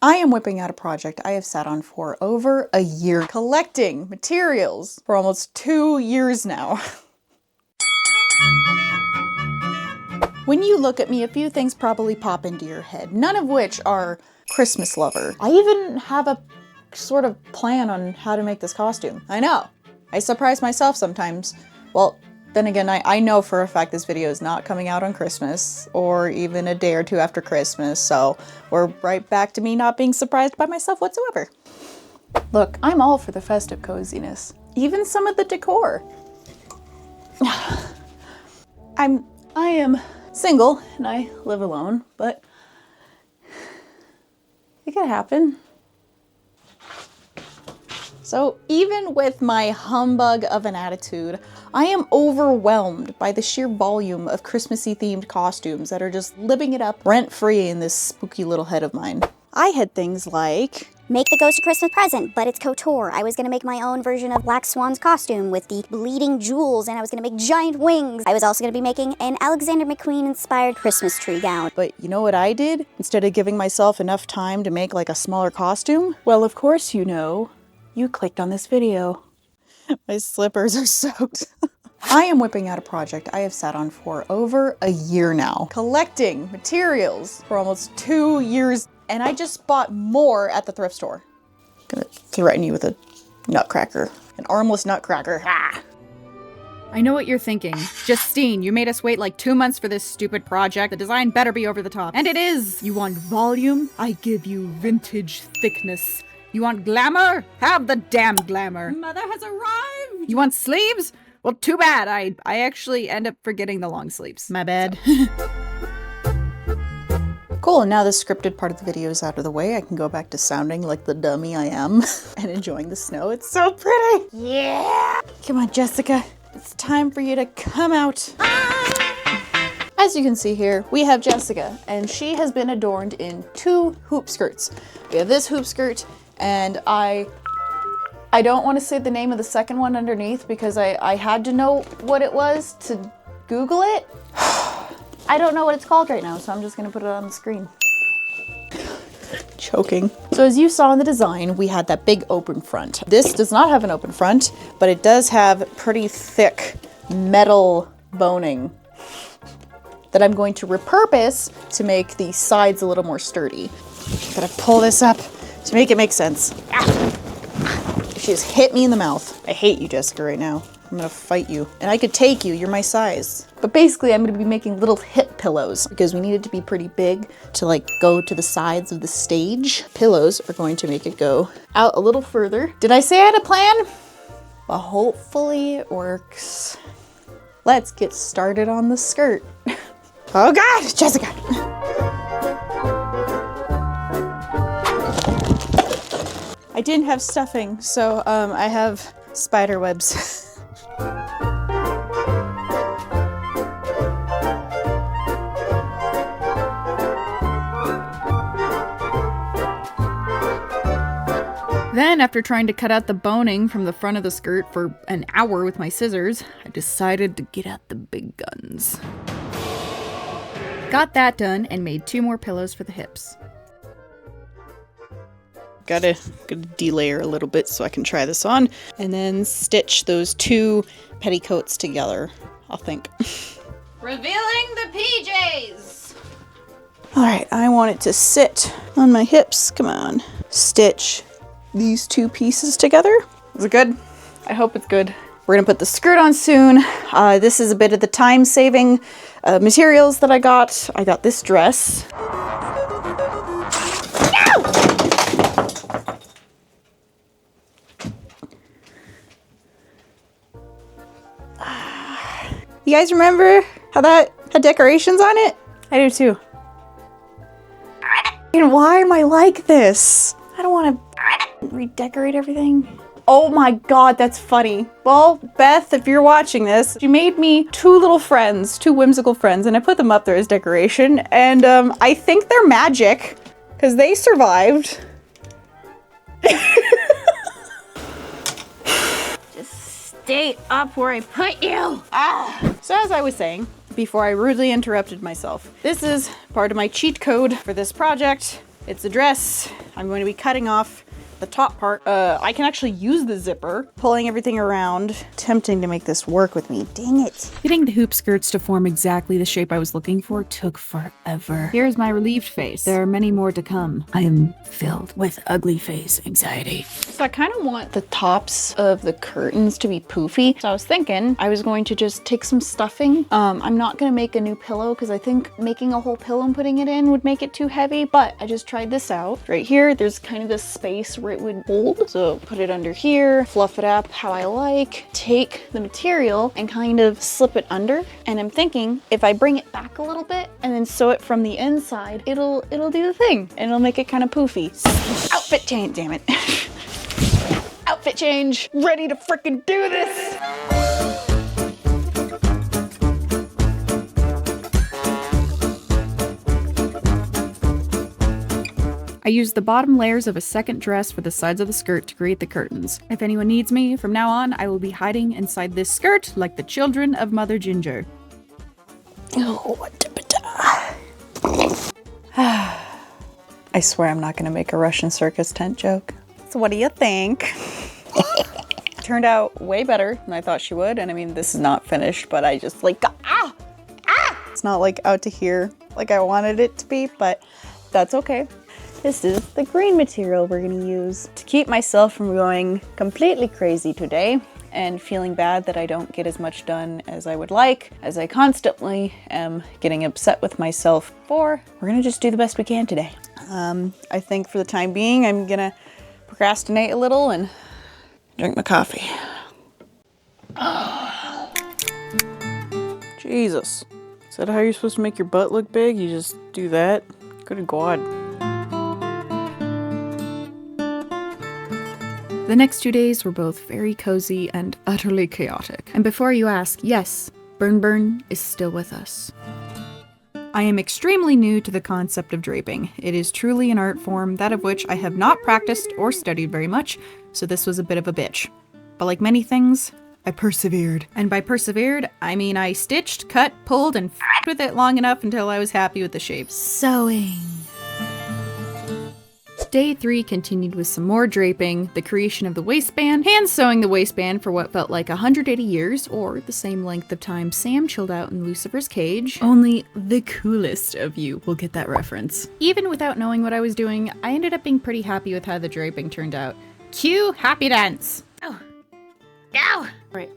I am whipping out a project I have sat on for over a year, collecting materials for almost 2 years now. When you look at me, a few things probably pop into your head, none of which are Christmas lover. I even have a sort of plan on how to make this costume. I know, I surprise myself sometimes. Well, then again, I know for a fact this video is not coming out on Christmas or even a day or two after Christmas, so we're right back to me not being surprised by myself whatsoever. Look, I'm all for the festive coziness, even some of the decor. I am single and I live alone, but it could happen. So even with my humbug of an attitude, I am overwhelmed by the sheer volume of Christmassy themed costumes that are just living it up rent-free in this spooky little head of mine. I had things like make the ghost a Christmas present, but it's Couture. I was gonna make my own version of Black Swan's costume with the bleeding jewels, and I was gonna make giant wings. I was also gonna be making an Alexander McQueen inspired Christmas tree gown. But you know what I did? Instead of giving myself enough time to make like a smaller costume? Well, of course you know. You clicked on this video. My slippers are soaked. I am whipping out a project I have sat on for over a year now, collecting materials for almost 2 years, and I just bought more at the thrift store. I'm gonna threaten you with a nutcracker, an armless nutcracker. Ha! I know what you're thinking. Justine, you made us wait like 2 months for this stupid project. The design better be over the top. And it is! You want volume? I give you vintage thickness. You want glamour? Have the damn glamour. Mother has arrived! You want sleeves? Well, too bad. I actually end up forgetting the long sleeves. My bad. Cool, and now the scripted part of the video is out of the way. I can go back to sounding like the dummy I am and enjoying the snow. It's so pretty! Yeah! Come on, Jessica. It's time for you to come out. As you can see here, we have Jessica, and she has been adorned in 2 hoop skirts. We have this hoop skirt, and I don't want to say the name of the second one underneath because I had to know what it was to Google it. I don't know what it's called right now, so I'm just gonna put it on the screen. Choking. So as you saw in the design, we had that big open front. This does not have an open front, but it does have pretty thick metal boning that I'm going to repurpose to make the sides a little more sturdy. Gotta pull this up to make it make sense. She just hit me in the mouth. I hate you, Jessica, right now. I'm gonna fight you. And I could take you, you're my size. But basically I'm gonna be making little hip pillows because we need it to be pretty big to like go to the sides of the stage. Pillows are going to make it go out a little further. Did I say I had a plan? Well, hopefully it works. Let's get started on the skirt. Oh God, Jessica! I didn't have stuffing, so I have spider webs. Then, after trying to cut out the boning from the front of the skirt for an hour with my scissors, I decided to get out the big guns. Got that done and made 2 more pillows for the hips. Gotta delayer a little bit so I can try this on and then stitch those 2 petticoats together, I think. Revealing the PJs! All right, I want it to sit on my hips. Come on. Stitch these 2 pieces together. Is it good? I hope it's good. We're gonna put the skirt on soon. This is a bit of the time-saving materials that I got. I got this dress. You guys remember how that had decorations on it? I do too. And why am I like this? I don't want to redecorate everything. Oh my God, that's funny. Well, Beth, if you're watching this, she made me 2 little friends, 2 whimsical friends, and I put them up there as decoration. And I think they're magic because they survived. Stay up where I put you! So as I was saying, before I rudely interrupted myself, this is part of my cheat code for this project. It's a dress. I'm going to be cutting off the top part. I can actually use the zipper, pulling everything around. Tempting to make this work with me. Dang it. Getting the hoop skirts to form exactly the shape I was looking for took forever. Here's my relieved face. There are many more to come. I am filled with ugly face anxiety. So I kind of want the tops of the curtains to be poofy. So I was thinking I was going to just take some stuffing. I'm not going to make a new pillow because I think making a whole pillow and putting it in would make it too heavy, but I just tried this out. Right here, there's kind of this space where it would hold. So put it under here, fluff it up how I like, take the material and kind of slip it under. And I'm thinking if I bring it back a little bit and then sew it from the inside, it'll do the thing and it'll make it kind of poofy. Outfit change, damn it. Outfit change, ready to freaking do this. I used the bottom layers of a second dress for the sides of the skirt to create the curtains. If anyone needs me, from now on, I will be hiding inside this skirt like the children of Mother Ginger. Oh, I swear I'm not gonna make a Russian circus tent joke. So what do you think? Turned out way better than I thought she would. And I mean, this is not finished, but I just like, It's not like out to here like I wanted it to be, but that's okay. This is the green material we're gonna use to keep myself from going completely crazy today and feeling bad that I don't get as much done as I would like, as I constantly am getting upset with myself for. We're gonna just do the best we can today. I think for the time being, I'm gonna procrastinate a little and drink my coffee. Jesus. Is that how you're supposed to make your butt look big? You just do that? Good God. The next 2 days were both very cozy and utterly chaotic. And before you ask, yes, Burn is still with us. I am extremely new to the concept of draping. It is truly an art form, that of which I have not practiced or studied very much, so this was a bit of a bitch. But like many things, I persevered. And by persevered, I mean I stitched, cut, pulled, and f***ed with it long enough until I was happy with the shape. Sewing. Day 3 continued with some more draping, the creation of the waistband, hand sewing the waistband for what felt like 180 years, or the same length of time Sam chilled out in Lucifer's cage. Only the coolest of you will get that reference. Even without knowing what I was doing, I ended up being pretty happy with how the draping turned out. Cue happy dance! Oh. Go! Right.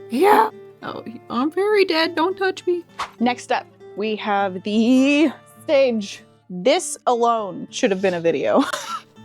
Yeah! Oh, I'm very dead, don't touch me. Next up, we have the stage. This alone should have been a video.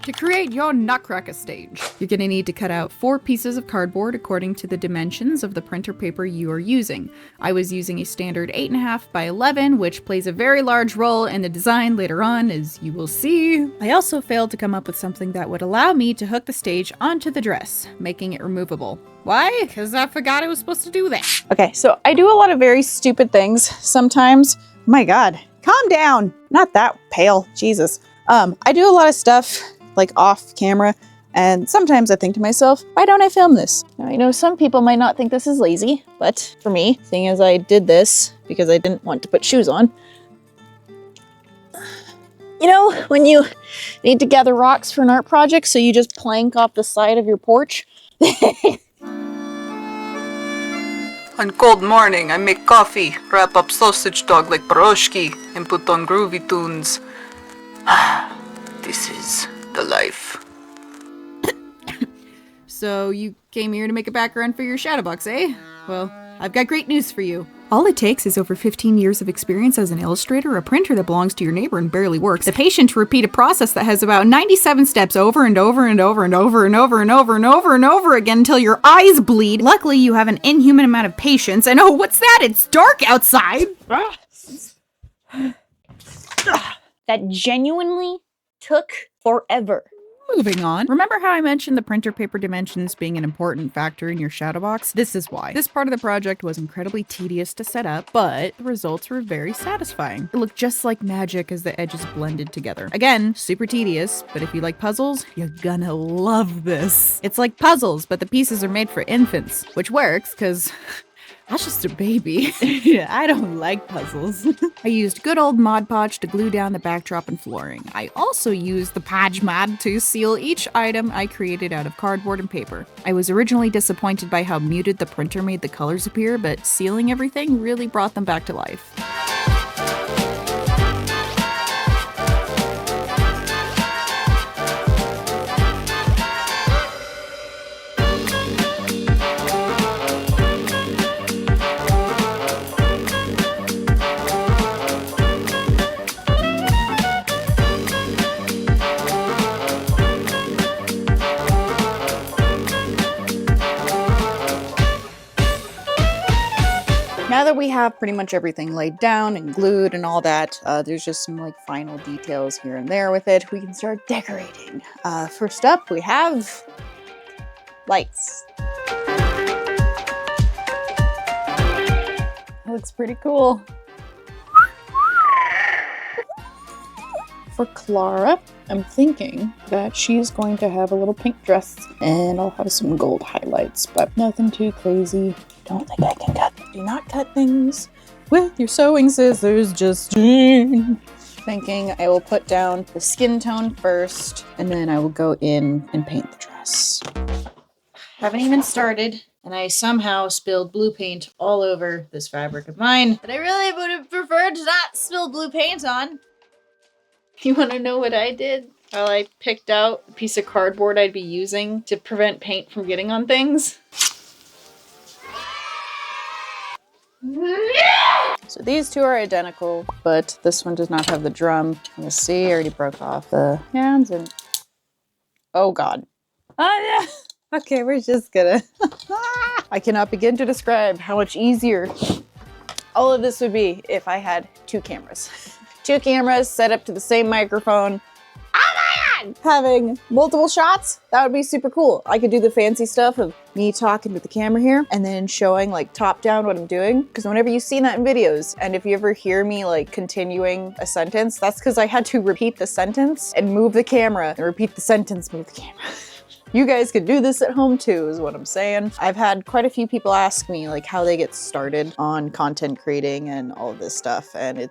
To create your Nutcracker stage, you're gonna need to cut out 4 pieces of cardboard according to the dimensions of the printer paper you are using. I was using a standard 8.5 by 11, which plays a very large role in the design later on, as you will see. I also failed to come up with something that would allow me to hook the stage onto the dress, making it removable. Why? Because I forgot I was supposed to do that. Okay, so I do a lot of very stupid things sometimes. My God, calm down. Not that pale, Jesus. I do a lot of stuff like off camera, and sometimes I think to myself, why don't I film this? Now, I know some people might not think this is lazy, but for me, seeing as I did this because I didn't want to put shoes on, you know, when you need to gather rocks for an art project, so you just plank off the side of your porch. On cold morning, I make coffee, wrap up sausage dog like pierogi, and put on groovy tunes. This is the life. So you came here to make a background for your shadow box, eh? Well, I've got great news for you. All it takes is over 15 years of experience as an illustrator, a printer that belongs to your neighbor and barely works, the patience to repeat a process that has about 97 steps over and over and over and over and over and over and over and over again until your eyes bleed. Luckily, you have an inhuman amount of patience, and oh, what's that? It's dark outside! That genuinely took forever. Moving on. Remember how I mentioned the printer paper dimensions being an important factor in your shadow box? This is why. This part of the project was incredibly tedious to set up, but the results were very satisfying. It looked just like magic as the edges blended together. Again, super tedious, but if you like puzzles, you're gonna love this. It's like puzzles, but the pieces are made for infants, which works because That's just a baby. I don't like puzzles. I used good old Mod Podge to glue down the backdrop and flooring. I also used the Podge Mod to seal each item I created out of cardboard and paper. I was originally disappointed by how muted the printer made the colors appear, but sealing everything really brought them back to life. Now that we have pretty much everything laid down and glued and all that, there's just some like final details here and there with it. We can start decorating. First up, we have lights. That looks pretty cool. For Clara, I'm thinking that she's going to have a little pink dress and I'll have some gold highlights, but nothing too crazy. Don't think I can cut. Do not cut things with your sewing scissors, just thinking I will put down the skin tone first and then I will go in and paint the dress. Haven't even started and I somehow spilled blue paint all over this fabric of mine that I really would have preferred to not spill blue paint on. You want to know what I did? Well, I picked out a piece of cardboard I'd be using to prevent paint from getting on things. So these two are identical, but this one does not have the drum. Let's see, I already broke off the hands and... Oh God. Oh yeah! Okay, we're just gonna... I cannot begin to describe how much easier all of this would be if I had two cameras. Two cameras set up to the same microphone. Oh my God! Having multiple shots, that would be super cool. I could do the fancy stuff of me talking with the camera here and then showing like top down what I'm doing. Because whenever you see that in videos, and if you ever hear me like continuing a sentence, that's because I had to repeat the sentence and move the camera and repeat the sentence, move the camera. You guys could do this at home too, is what I'm saying. I've had quite a few people ask me like how they get started on content creating and all of this stuff. And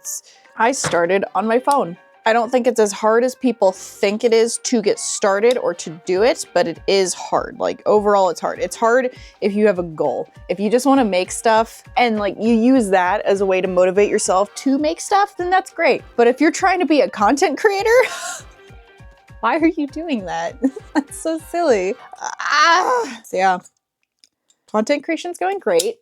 I started on my phone. I don't think it's as hard as people think it is to get started or to do it, but it is hard. Like overall, it's hard. It's hard if you have a goal. If you just want to make stuff and like you use that as a way to motivate yourself to make stuff, then that's great. But if you're trying to be a content creator, why are you doing that? That's so silly. So yeah, content creation's going great.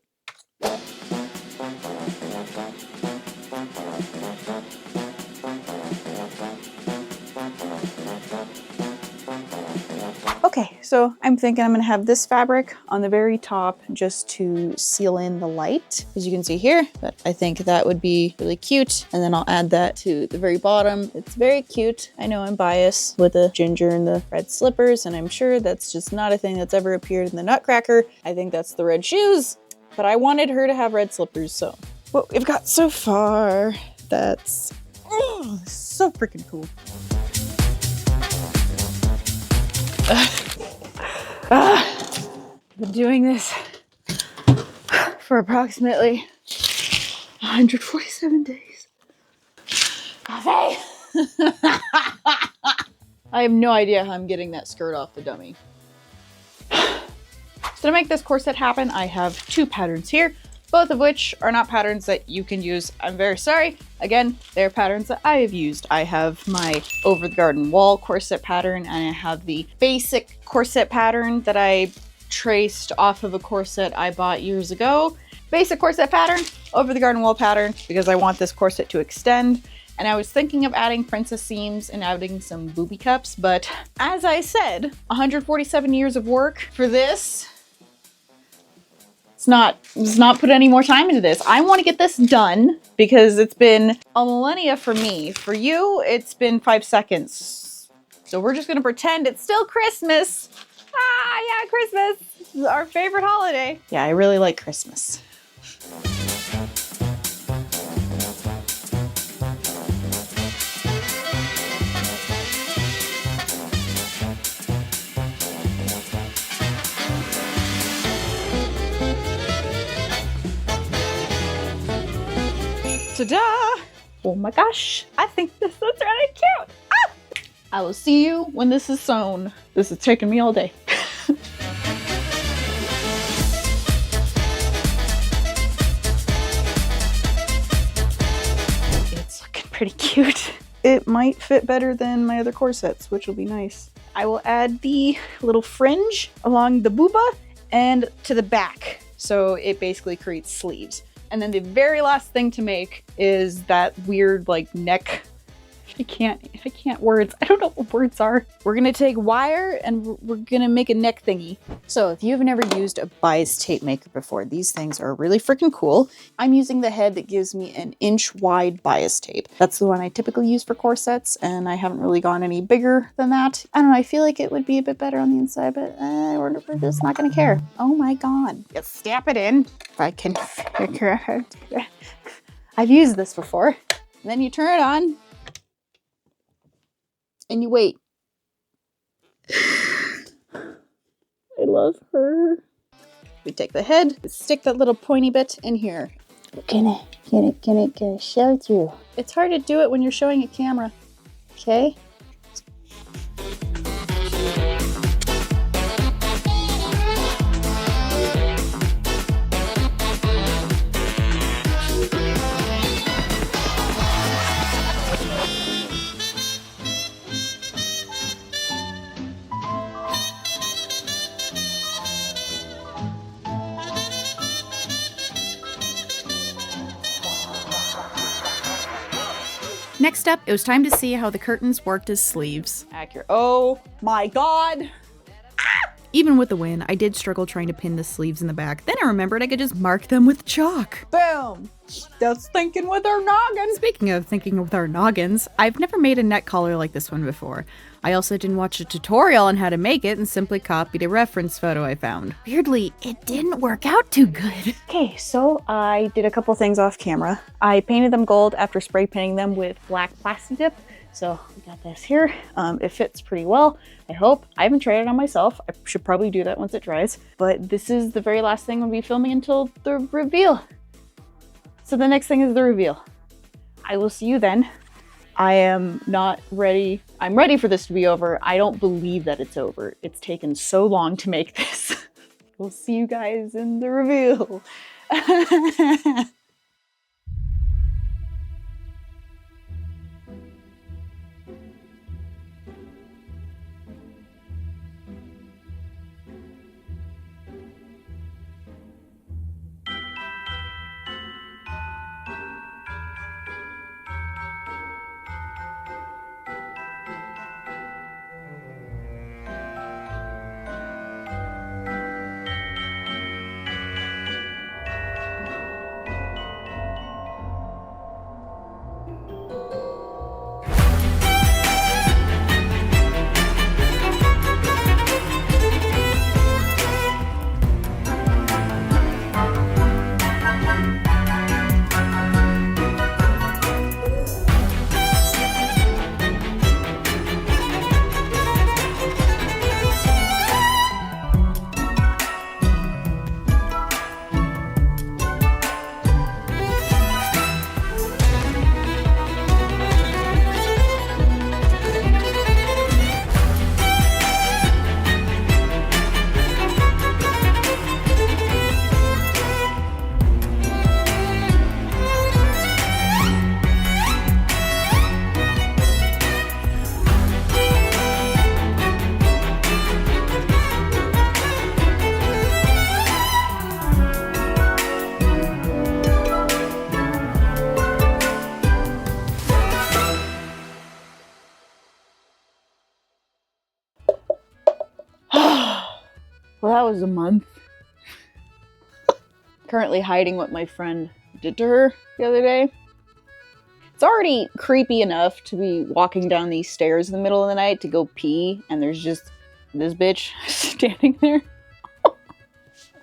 Okay, so I'm thinking I'm gonna have this fabric on the very top just to seal in the light, as you can see here, but I think that would be really cute. And then I'll add that to the very bottom. It's very cute. I know I'm biased with the ginger and the red slippers, and I'm sure that's just not a thing that's ever appeared in the Nutcracker. I think that's the red shoes, but I wanted her to have red slippers, so what we've got so far, that's so freaking cool. I've been doing this for approximately 147 days. Coffee! I have no idea how I'm getting that skirt off the dummy. So to make this corset happen, I have two patterns here, both of which are not patterns that you can use. I'm very sorry. Again, they're patterns that I have used. I have my over the garden wall corset pattern, and I have the basic corset pattern that I traced off of a corset I bought years ago. Basic corset pattern, over the garden wall pattern, because I want this corset to extend. And I was thinking of adding princess seams and adding some booby cups, but as I said, 147 years of work for this. Let's not put any more time into this. I want to get this done because it's been a millennia for me. For you, it's been 5 seconds. So we're just gonna pretend it's still Christmas. Yeah, Christmas. This is our favorite holiday. Yeah, I really like Christmas. Ta-da! Oh my gosh, I think this looks really cute. Ah! I will see you when this is sewn. This is taking me all day. It's looking pretty cute. It might fit better than my other corsets, which will be nice. I will add the little fringe along the booba and to the back. So it basically creates sleeves. And then the very last thing to make is that weird like neck. I can't words. I don't know what words are. We're gonna take wire and we're gonna make a neck thingy. So if you've never used a bias tape maker before, these things are really freaking cool. I'm using the head that gives me an inch wide bias tape. That's the one I typically use for corsets, and I haven't really gone any bigger than that. I don't know, I feel like it would be a bit better on the inside, but we're just not gonna care. Oh my God. Just stamp it in. If I can figure out. I've used this before. And then you turn it on. And you wait. I love her. We take the head, stick that little pointy bit in here. Can I show it you? It's hard to do it when you're showing a camera. Okay? Next up, it was time to see how the curtains worked as sleeves. Accurate. Oh my God. Even with the win, I did struggle trying to pin the sleeves in the back. Then I remembered I could just mark them with chalk. Boom. That's thinking with our noggins. Speaking of thinking with our noggins, I've never made a neck collar like this one before. I also didn't watch a tutorial on how to make it and simply copied a reference photo I found. Weirdly, it didn't work out too good. Okay, so I did a couple things off camera. I painted them gold after spray painting them with black plastic dip. So we got this here. It fits pretty well, I hope. I haven't tried it on myself. I should probably do that once it dries. But this is the very last thing we'll be filming until the reveal. So the next thing is the reveal. I will see you then. I am not ready. I'm ready for this to be over. I don't believe that it's over. It's taken so long to make this. We'll see you guys in the reveal. Well, that was a month. Currently hiding what my friend did to her the other day. It's already creepy enough to be walking down these stairs in the middle of the night to go pee, and there's just this bitch standing there.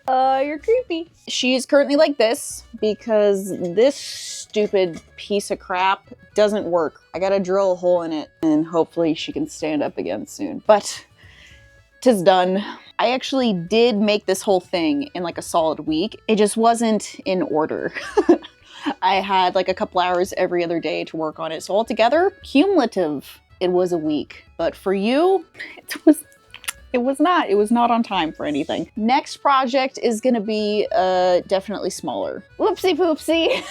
You're creepy. She is currently like this because this stupid piece of crap doesn't work. I gotta drill a hole in it, and hopefully she can stand up again soon. But 'tis done. I actually did make this whole thing in like a solid week. It just wasn't in order. I had like a couple hours every other day to work on it. So altogether, cumulative, it was a week. But for you, it was not on time for anything. Next project is gonna be definitely smaller. Whoopsie poopsie.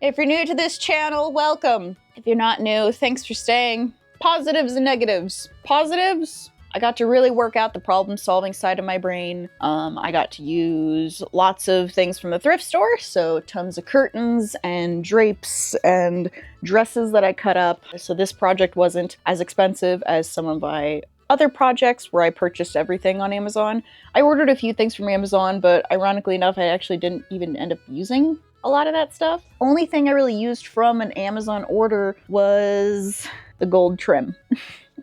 If you're new to this channel, welcome. If you're not new, thanks for staying. Positives and negatives. Positives, I got to really work out the problem-solving side of my brain. I got to use lots of things from the thrift store, so tons of curtains and drapes and dresses that I cut up. So this project wasn't as expensive as some of my other projects where I purchased everything on Amazon. I ordered a few things from Amazon, but ironically enough, I actually didn't even end up using a lot of that stuff. Only thing I really used from an Amazon order was the gold trim.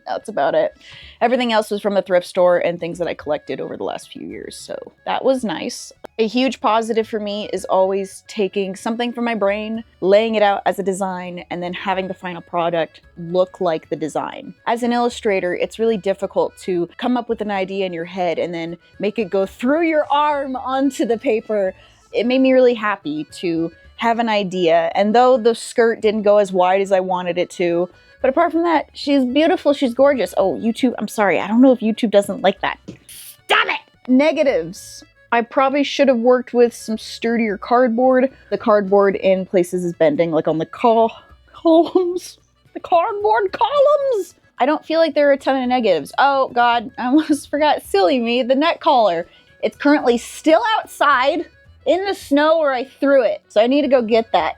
That's about it. Everything else was from a thrift store and things that I collected over the last few years, so that was nice. A huge positive for me is always taking something from my brain, laying it out as a design, and then having the final product look like the design. As an illustrator, it's really difficult to come up with an idea in your head and then make it go through your arm onto the paper. It made me really happy to have an idea, and though the skirt didn't go as wide as I wanted it to, but apart from that, she's beautiful, she's gorgeous. Oh, YouTube, I'm sorry, I don't know if YouTube doesn't like that. Stop it! Negatives. I probably should have worked with some sturdier cardboard. The cardboard in places is bending, like on the columns. The cardboard columns! I don't feel like there are a ton of negatives. Oh God, I almost forgot, silly me, the neck collar. It's currently still outside in the snow where I threw it, so I need to go get that.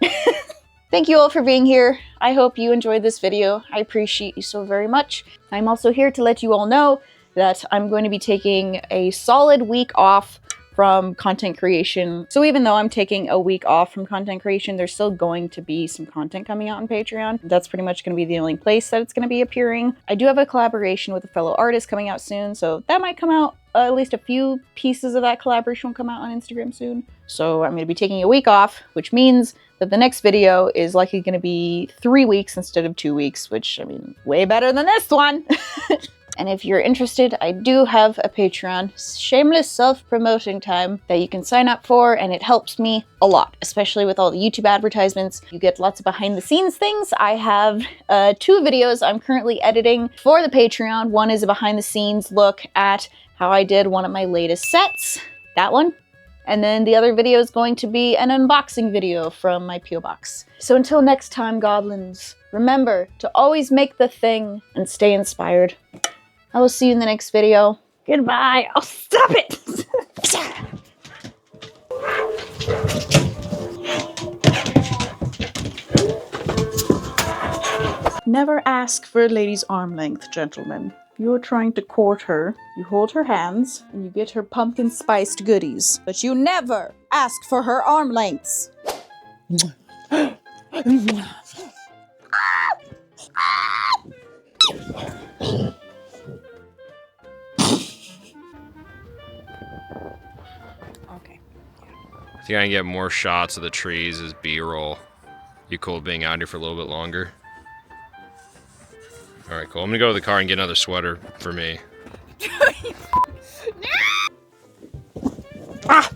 Thank you all for being here. I hope you enjoyed this video. I appreciate you so very much. I'm also here to let you all know that I'm going to be taking a solid week off from content creation. So even though I'm taking a week off from content creation, there's still going to be some content coming out on Patreon. That's pretty much going to be the only place that it's going to be appearing. I do have a collaboration with a fellow artist coming out soon, so that might come out. At least a few pieces of that collaboration will come out on Instagram soon. So I'm going to be taking a week off, which means that the next video is likely going to be 3 weeks instead of 2 weeks, which, I mean, way better than this one. And if you're interested, I do have a Patreon, shameless self-promoting time, that you can sign up for, and it helps me a lot, especially with all the YouTube advertisements. You get lots of behind-the-scenes things. I have 2 videos I'm currently editing for the Patreon. One is a behind-the-scenes look at how I did one of my latest sets, that one. And then the other video is going to be an unboxing video from my P.O. box. So until next time, goblins, remember to always make the thing and stay inspired. I will see you in the next video. Goodbye. Oh, stop it! Never ask for a lady's arm length, gentlemen. You're trying to court her, you hold her hands, and you get her pumpkin spiced goodies. But you never ask for her arm lengths. Okay. If you're gonna get more shots of the trees as B-roll, you cool being out here for a little bit longer? Alright, cool. I'm gonna go to the car and get another sweater for me. Ah!